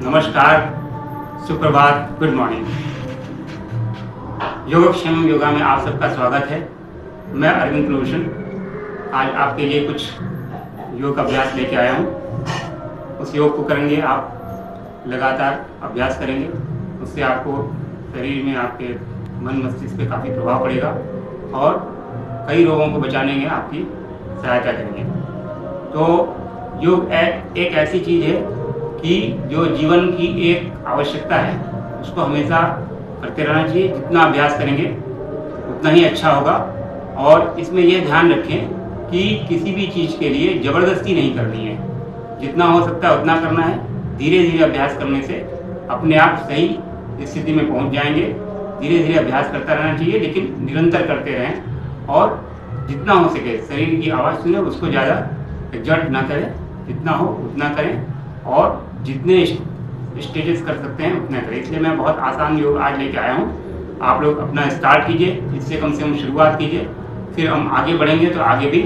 नमस्कार, सुप्रभात, good morning. योगक्षेम yoga में आप सबका स्वागत है। मैं अरविंद कुलभूषण आज आपके लिए कुछ योग अभ्यास लेके आया हूँ। उस योग को करेंगे, आप लगातार अभ्यास करेंगे, उससे आपको शरीर में आपके मन मस्तिष्क पे काफ़ी प्रभाव पड़ेगा और कई रोगों को बचाने में आपकी सहायता करेंगे। तो योग एक ऐसी चीज़ है कि जो जीवन की एक आवश्यकता है, उसको हमेशा करते रहना चाहिए। जितना अभ्यास करेंगे उतना ही अच्छा होगा। और इसमें यह ध्यान रखें कि किसी भी चीज़ के लिए ज़बरदस्ती नहीं करनी है। जितना हो सकता है उतना करना है। धीरे धीरे अभ्यास करने से अपने आप सही स्थिति में पहुंच जाएंगे। धीरे धीरे अभ्यास करता रहना चाहिए, लेकिन निरंतर करते रहें और जितना हो सके शरीर की आवाज़ सुने, उसको ज़्यादा एग्जर्ट ना करें। जितना हो उतना करें और जितने स्टेजेस कर सकते हैं उतना करें। इसलिए मैं बहुत आसान योग आज लेके आया हूँ। आप लोग अपना स्टार्ट कीजिए, इससे कम से कम शुरुआत कीजिए, फिर हम आगे बढ़ेंगे तो आगे भी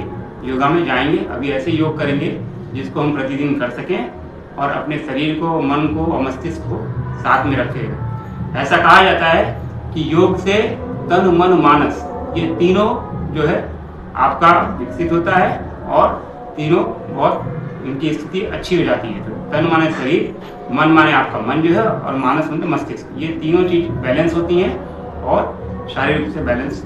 योगा में जाएंगे। अभी ऐसे योग करेंगे जिसको हम प्रतिदिन कर सकें और अपने शरीर को, मन को और मस्तिष्क को साथ में रखें। ऐसा कहा जाता है कि योग से तन मन मानस ये तीनों जो है आपका विकसित होता है और तीनों बहुत इनकी स्थिति अच्छी हो जाती है। तो तन माने शरीर, मन माने आपका मन जो है और मानस माने मस्तिष्क, ये तीनों चीज बैलेंस होती हैं और शारीरिक रूप से बैलेंस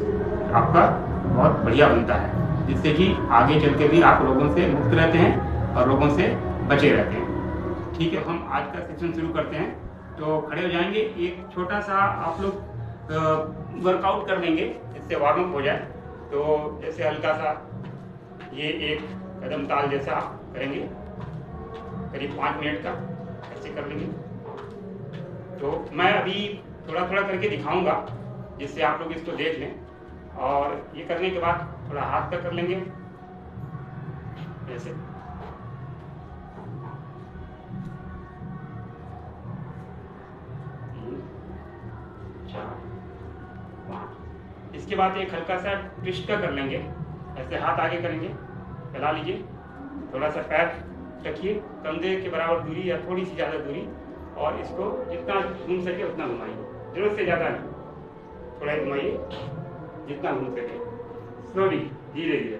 आपका बहुत बढ़िया बनता है, जिससे कि आगे चल के भी आप रोगों से मुक्त रहते हैं और रोगों से बचे रहते हैं। ठीक है, हम आज का सेशन शुरू करते हैं। तो खड़े हो जाएंगे, एक छोटा सा आप लोग वर्कआउट कर लेंगे जिससे वार्म अप हो जाए। तो जैसे हल्का सा ये एक कदम ताल जैसा करेंगे, करीब 5 मिनट का ऐसे कर लेंगे। तो मैं अभी थोड़ा थोड़ा करके दिखाऊंगा जिससे आप लोग इसको देख लें। और ये करने के बाद थोड़ा हाथ का कर लेंगे ऐसे। इसके बाद एक हल्का सा ट्विस्ट का कर लेंगे, ऐसे हाथ आगे करेंगे, फैला लीजिए, थोड़ा सा पैर रखिए कंधे के बराबर दूरी या थोड़ी सी ज़्यादा दूरी, और इसको जितना घूम सके उतना घुमाइए, जरूरत से ज़्यादा नहीं, थोड़ा ही घुमाइए जितना घूम सके, स्लोली, धीरे धीरे।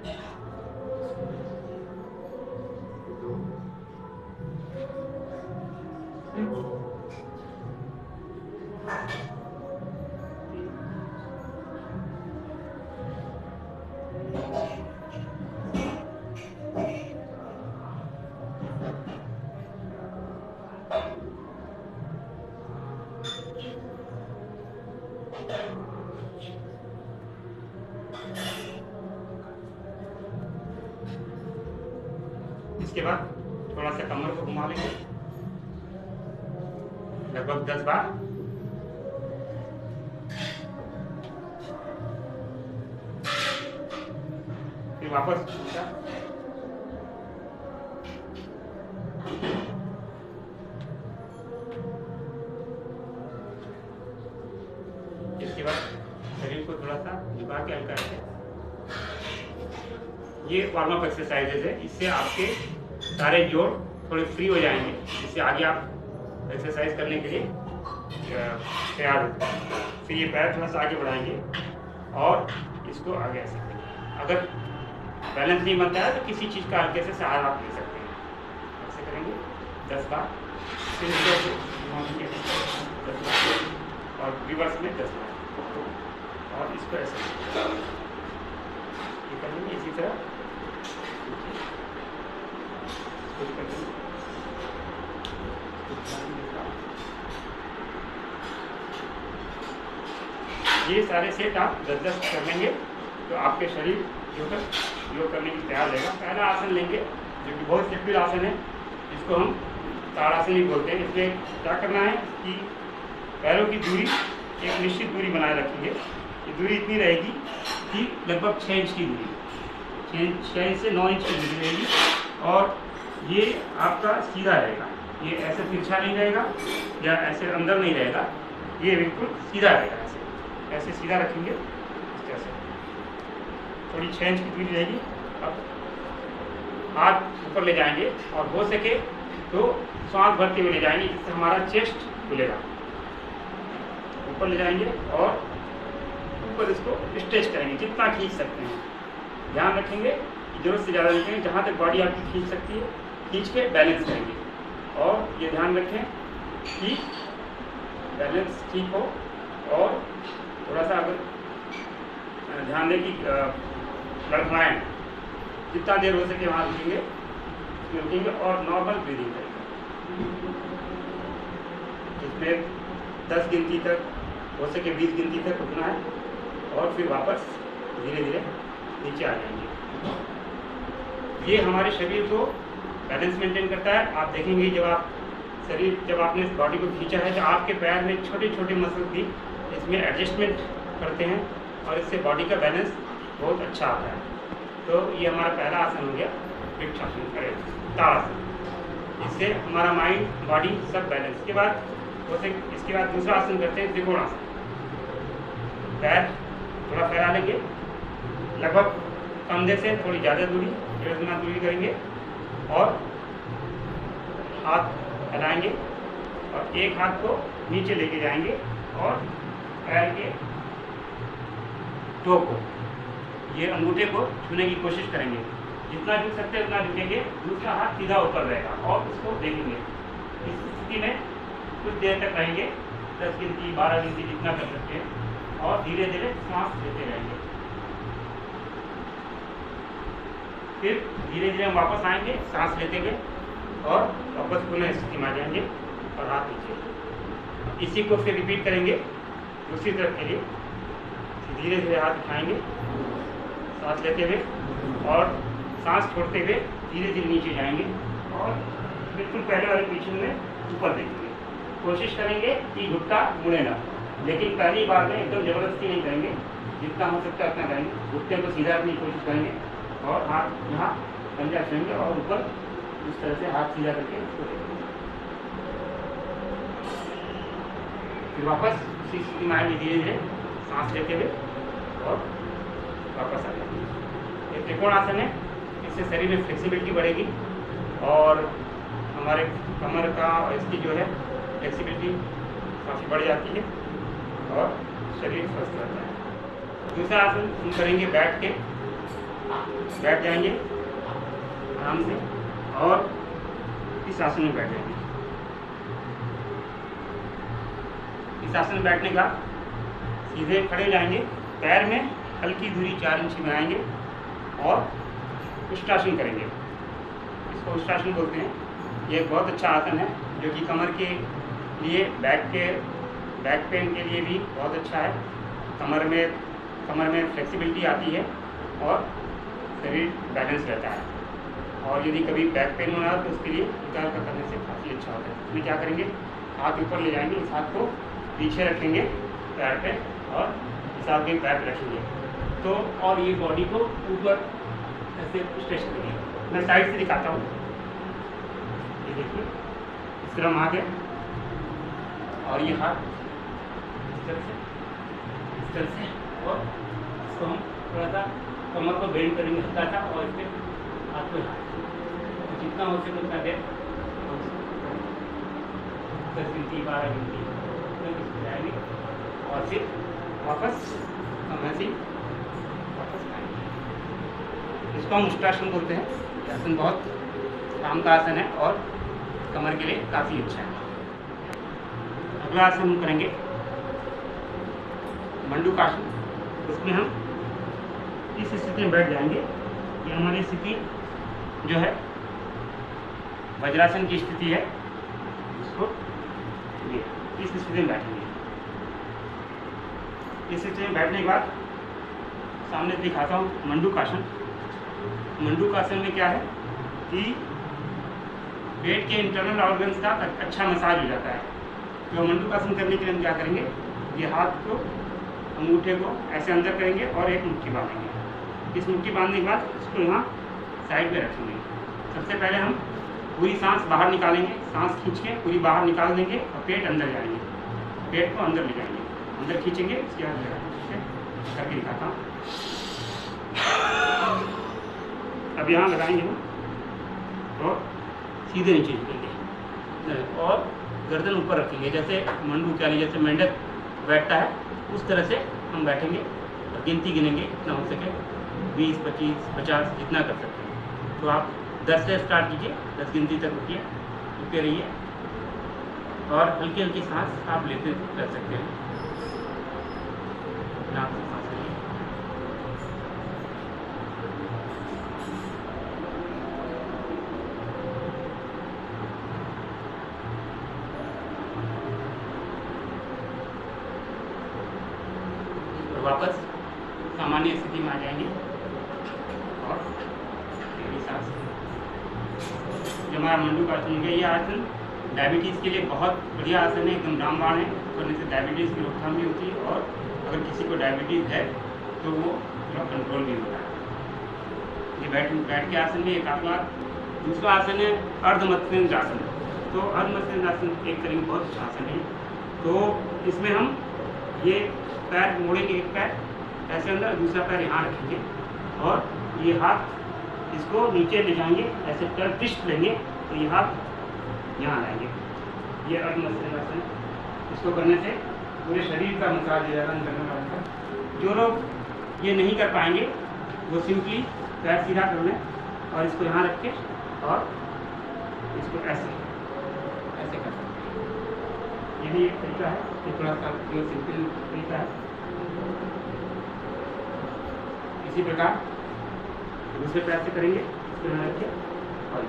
इसके बाद थोड़ा सा कमर को घुमा लेंगे लगभग 10 बार। फिर वापस उल्टा, इसके बाद शरीर को थोड़ा सा झुका के हल्का से। ये वार्म अप एक्सरसाइजेज है, इससे आपके सारे जोड़ थोड़े फ्री हो जाएंगे, जिससे आगे आप एक्सरसाइज करने के लिए तैयार होते हैं। फिर ये पैर थोड़ा सा आगे बढ़ाएंगे और इसको आगे ऐसे करेंगे। अगर बैलेंस नहीं बनता है तो किसी चीज़ का हल्के से सहारा आप ले सकते हैं। ऐसे करेंगे 10 बार, फिर इसको घुमाएंगे 10 बार और रिवर्स में 10 बार, और इसको ऐसे ये करेंगे इसी तरह। ये सारे सेट आप 10-10 कर लेंगे तो आपके शरीर योग करने की तैयार रहेगा। पहला आसन लेंगे जो कि बहुत सिंपल आसन है, जिसको हम ताड़ासन ही बोलते हैं। इसमें क्या करना है कि पैरों की दूरी एक निश्चित दूरी बनाए रखेंगे। ये दूरी इतनी रहेगी कि लगभग 6 इंच की दूरी, 6 से 9 इंच की दूरी रहेगी, और ये आपका सीधा रहेगा। ये ऐसे तिरछा नहीं रहेगा या ऐसे अंदर नहीं रहेगा, ये बिल्कुल सीधा रहेगा। ऐसे सीधा रखेंगे, इस तरह से थोड़ी 6 इंच की दूरी रहेगी। अब हाथ ऊपर ले जाएंगे और हो सके तो सांस भरते हुए ले जाएंगे, जिससे हमारा चेस्ट खुलेगा। ऊपर ले जाएंगे और ऊपर इसको स्ट्रेच करेंगे, जितना खींच सकते हैं। ध्यान रखेंगे कि जरूरत से ज़्यादा रखेंगे, जहाँ तक बॉडी आपकी खींच सकती है खींच के बैलेंस करेंगे। और ये ध्यान रखें कि बैलेंस ठीक हो, और थोड़ा सा अगर ध्यान दें कि लड़खड़ाएँ, जितना देर हो सके वहाँ रुकेंगे और नॉर्मल ब्रीदिंग करेंगे। इसमें 10 गिनती तक हो सके 20 गिनती तक रुकना है, और फिर वापस धीरे धीरे नीचे आ जाएंगे। ये हमारे शरीर को बैलेंस मेंटेन करता है। आप देखेंगे जब आपने इस बॉडी को खींचा है तो आपके पैर में छोटे छोटे मसल भी इसमें एडजस्टमेंट करते हैं, और इससे बॉडी का बैलेंस बहुत अच्छा आता है। तो ये हमारा पहला आसन हो गया वृक्षासन, ताड़ासन। इससे हमारा माइंड बॉडी सब बैलेंस। इसके बाद दूसरा आसन करते हैं त्रिकोणासन। पैर थोड़ा फैला लेंगे, लगभग कंधे से थोड़ी ज़्यादा दूरी, 1.5 गुना दूरी करेंगे, और हाथ फैलाएंगे और एक हाथ को नीचे लेके जाएंगे और पैर के टो को, ये अंगूठे को छूने की कोशिश करेंगे। जितना झुक सकते हैं उतना झुकेंगे, दूसरा हाथ सीधा ऊपर रहेगा और उसको देखेंगे। इस स्थिति में कुछ देर तक रहेंगे, 10 गिनती 12 गिनती जितना कर सकते हैं, और धीरे धीरे सांस लेते रहेंगे। फिर धीरे धीरे हम वापस आएंगे सांस लेते हुए, और वापस पुनः स्थिति में आ जाएंगे और हाथ नीचे। इसी को फिर रिपीट करेंगे दूसरी तरफ के लिए। धीरे धीरे हाथ उठाएंगे सांस लेते हुए, और सांस छोड़ते हुए धीरे धीरे नीचे जाएंगे, और बिल्कुल पहले वाले पोजीशन में ऊपर देखेंगे। कोशिश करेंगे कि घुटना मुड़े ना, लेकिन पहली बार में एकदम जबरदस्ती नहीं करेंगे, जितना हो सकता है उतना करेंगे। घुटने को सीधा रखने की कोशिश करेंगे, और हाथ यहाँ पंजा छेड़ेंगे और ऊपर इस तरह से हाथ सीधा करके इसको देखेंगे। फिर वापस उसी स्थिति में आएंगे, धीरे धीरे सांस लेते हुए और वापस आ जाएंगे। ये त्रिकोणासन है, इससे शरीर में फ्लेक्सिबिलिटी बढ़ेगी, और हमारे कमर का इसकी जो है फ्लेक्सिबिलिटी काफ़ी बढ़ जाती है, और शरीर स्वस्थ रहता है। दूसरा आसन हम करेंगे बैठ जाएंगे आराम से, और इस आसन में बैठ जाएंगे। इस आसन में बैठने का सीधे खड़े जाएंगे, पैर में हल्की दूरी 4 इंच बनाएंगे, और उष्ट्रासन करेंगे। इसको उष्ट्रासन बोलते हैं। ये एक बहुत अच्छा आसन है, जो कि कमर के लिए, बैक पेन के लिए भी बहुत अच्छा है। कमर में फ्लेक्सिबिलिटी आती है, और शरीर बैलेंस रहता है। और यदि कभी बैक पेन हो रहा है तो उसके लिए उतार कर करने से काफ़ी अच्छा होता है। इसमें क्या करेंगे, हाथ ऊपर ले जाएंगे, इस हाथ को पीछे रखेंगे पैर पे, और इस हाथ के पैर पे रखेंगे, तो और ये बॉडी को ऊपर ऐसे स्ट्रेच करेंगे। मैं साइड से दिखाता हूँ। ये देखिए, इस तरह हम आ गए, और ये हाथ इस तरह से, और इसको हम थोड़ा सा कमर को बेंड करेंगे हल्का सा, और इस पर हाथ को तो जितना हो सके उतना देर 10 गिनती 12 गिनती तक इसको जाएंगे, और फिर वापस हम ऐसे वापस आएंगे। इसको हम उष्ट्रासन बोलते हैं। ये आसन बहुत काम का आसन है, और कमर के लिए काफ़ी अच्छा है। अगला आसन हम करेंगे मंडूकासन। इसमें हम इस स्थिति में बैठ जाएंगे। ये हमारी स्थिति जो है वज्रासन की स्थिति है। इसको ये इस स्थिति में बैठेंगे। इस स्थिति में बैठने के बाद सामने दिखाता हूँ मंडूकासन। मंडूकासन में क्या है कि पेट के इंटरनल ऑर्गन्स का अच्छा मसाज हो जाता है। तो मंडूकासन करने के लिए हम क्या करेंगे, ये हाथ को, अंगूठे को ऐसे अंदर करेंगे और एक मुट्ठी बांधेंगे। इस मुट्ठी बांधने के बाद इसको यहाँ साइड में रखेंगे। सबसे पहले हम पूरी सांस बाहर निकालेंगे, सांस खींच के पूरी बाहर निकाल देंगे और पेट अंदर जाएंगे। पेट को अंदर ले जाएंगे, अंदर खींचेंगे, इसके बाद करके दिखाता हूँ। अब यहाँ लगाएंगे हम और सीधे नीचे झुकेंगे। और गर्दन ऊपर रखेंगे, जैसे मंडू क्या नहीं, जैसे मेंढक बैठता है उस तरह से हम बैठेंगे और गिनती गिनेंगे जितना हो सके, 20, 25, 50 जितना कर सकते हैं। तो आप 10 से स्टार्ट कीजिए, 10 गिनती तक रुकिए, रुके रहिए और हल्की हल्की सांस आप लेते कर सकते हैं। नाक से सांस लेंगे, और वापस सामान्य स्थिति में आ जाएंगे और गहरी सांस। जो हमारा मंडू का आसन है, ये आसन डायबिटीज़ के लिए बहुत बढ़िया आसन है, एकदम रामबाण है। करने से डायबिटीज़ की रोकथाम भी होती है और अगर किसी को डायबिटीज़ है तो वो थोड़ा कंट्रोल भी होता है। ये बैठ के आसन में एक आपका। दूसरा आसन है अर्धमत्स्यंग आसन। तो अर्धमत्स्यंग आसन एक तरीके बहुत अच्छा आसन है। तो इसमें हम ये पैर मोड़ेंगे, एक पैर ऐसे अंदर, दूसरा पैर यहाँ रखेंगे और ये हाथ इसको नीचे ले जाएंगे, ऐसे पैर पृष्ठ लेंगे तो ये हाथ यहाँ लाएंगे। ये अर्धमत्स्यंग आसन। इसको करने से पूरे शरीर का मसाज हो जाएगा करने वाले का। जो लोग ये नहीं कर पाएंगे वो सिंपली पैर सीधा कर लें और इसको यहाँ रख के और इसको ऐसे ऐसे कर सकते हैं। यही एक तरीका है, ये थोड़ा सा जो सिंपल तरीका है। इसी प्रकार दूसरे पैर से करेंगे, इसको यहाँ रखिए और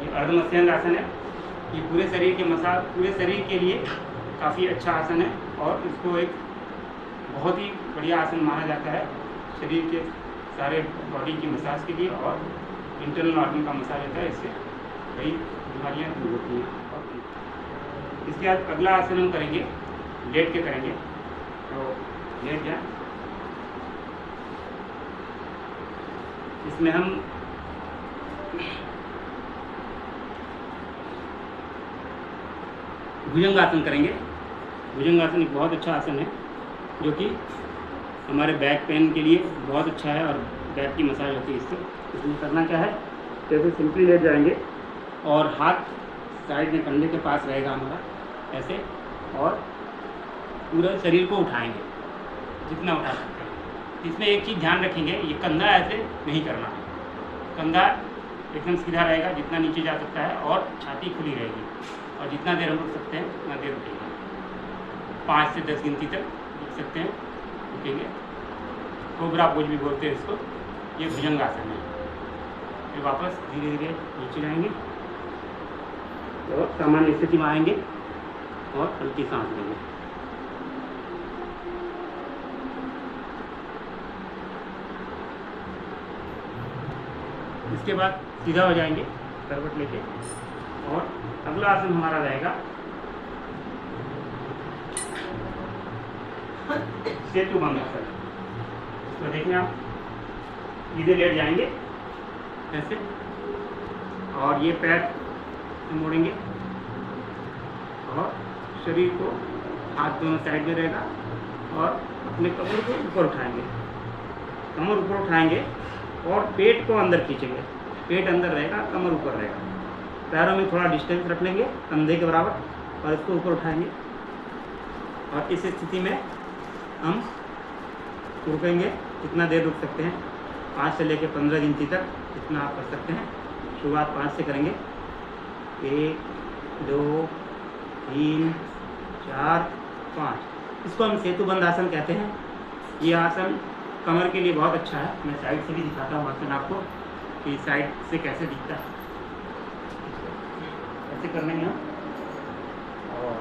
ये अर्धमत्स्यंग आसन है। ये पूरे शरीर के मसाज, पूरे शरीर के लिए काफ़ी अच्छा आसन है और इसको एक बहुत ही बढ़िया आसन माना जाता है शरीर के सारे बॉडी की मसाज के लिए और इंटरनल ऑर्गन का मसाज होता है। इससे कई बीमारियाँ दूर होती हैं। और इसके बाद अगला आसन हम करेंगे, लेट के करेंगे। तो लेट जाए, इसमें हम भुजंगासन करेंगे। भुजंगासन एक बहुत अच्छा आसन है जो कि हमारे बैक पेन के लिए बहुत अच्छा है और बैक की मसाज होती है इससे। इसमें करना क्या है, जैसे सिंपली लेट जाएंगे और हाथ साइड में कंधे के पास रहेगा हमारा ऐसे, और पूरा शरीर को उठाएंगे जितना उठा सकते हैं। इसमें एक चीज़ ध्यान रखेंगे, ये कंधा ऐसे नहीं करना है, कंधा एकदम सीधा रहेगा जितना नीचे जा सकता है और छाती खुली रहेगी और जितना देर हम रुक सकते हैं उतना देर रुकेंगे। 5 से 10 गिनती तक रुक सकते हैं, रुकेंगे। कोबरा पोज भी बोलते हैं इसको। ये भुजंगासन है। फिर वापस धीरे धीरे नीचे जाएंगे और सामान्य स्थिति में आएंगे और हल्की सांस लेंगे। इसके बाद सीधा हो जाएंगे करवट लेके और अगला आसन हमारा रहेगा सेतुबंध आसन। इसको देखें आप, सीधे लेट जाएंगे ऐसे और ये पैर मोड़ेंगे और शरीर को हाथ दोनों साइड में रहेगा और अपने कमर को ऊपर उठाएंगे, कमर ऊपर उठाएंगे और पेट को अंदर खींचेंगे। पेट अंदर रहेगा, कमर ऊपर रहेगा। पैरों में थोड़ा डिस्टेंस रख लेंगे कंधे के बराबर और इसको ऊपर उठाएंगे और इस स्थिति में हम रुकेंगे जितना देर रुक सकते हैं, 5 से लेकर 15 गिनती तक जितना आप कर सकते हैं। शुरुआत 5 से करेंगे। 1, 2, 3, 4, 5। इसको हम सेतुबंध आसन कहते हैं। ये आसन कमर के लिए बहुत अच्छा है। मैं साइड से भी दिखाता हूँ आसन आपको कि साइड से कैसे दिखता है। ऐसे कर लेंगे हम और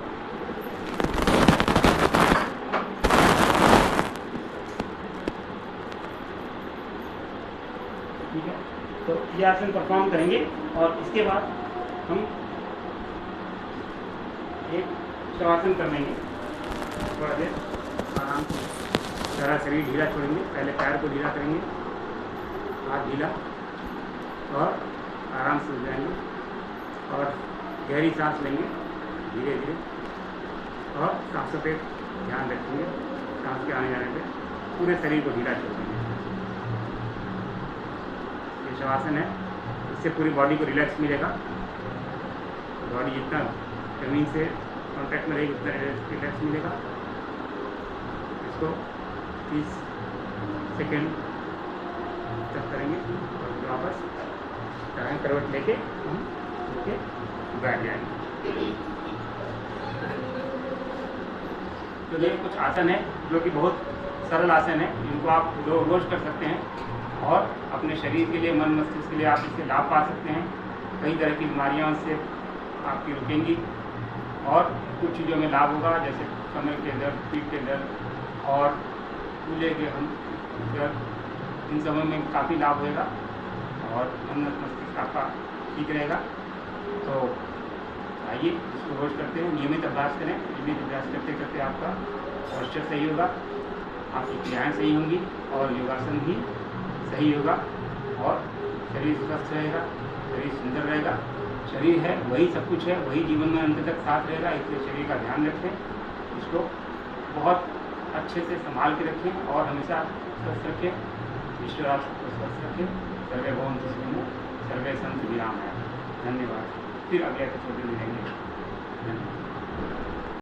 ठीक है। तो ये आसन परफॉर्म करेंगे और इसके बाद हम एक शवासन कर लेंगे। थोड़ा देर आराम से सारा शरीर ढीला छोड़ेंगे। पहले पैर को ढीला करेंगे, हाथ ढीला और आराम से उठ जाएंगे और गहरी सांस लेंगे धीरे धीरे और सांसों पे ध्यान रखेंगे। सांस के आने जाने पे पूरे शरीर को ढीला छोड़ देंगे। शवासन है, इससे पूरी बॉडी को रिलैक्स मिलेगा। बॉडी जितना ज़मीन से कॉन्टैक्ट में रहेगी उतना रिलैक्स मिलेगा। इसको 30 सेकेंड तक करेंगे और वापस करवट लेके हम बैठ जाएंगे। तो ये कुछ आसन है जो कि बहुत सरल आसन है, इनको आप रोज कर सकते हैं और अपने शरीर के लिए, मन मस्तिष्क के लिए आप इससे लाभ पा सकते हैं। कई तरह की बीमारियां से आपकी रुकेंगी और कुछ चीज़ों में लाभ होगा, जैसे कमर के दर्द, पीठ के दर्द और कूल्हे के हम दर्द, इन समय में काफ़ी लाभ होगा और मन मस्तिष्क आपका ठीक रहेगा। तो आइए इसको रोज करते हैं, नियमित अभ्यास करें। नियमित अभ्यास करते करते आपका पोस्चर सही होगा, आपकी क्रियाएँ सही होंगी और योगासन भी सही होगा और शरीर स्वस्थ रहेगा, शरीर सुंदर रहेगा। शरीर है वही सब कुछ है, वही जीवन में अंत तक साथ रहेगा, इसलिए शरीर का ध्यान रखें, इसको बहुत अच्छे से संभाल के रखें और हमेशा स्वस्थ रखें। ईश्वर आप सबको स्वस्थ रखें। सर्वे भवन्तु सुखिनः, सर्वे सन्तु निरामयाः। धन्यवाद। फिर अगले एपिसोड में मिलेंगे। धन्यवाद।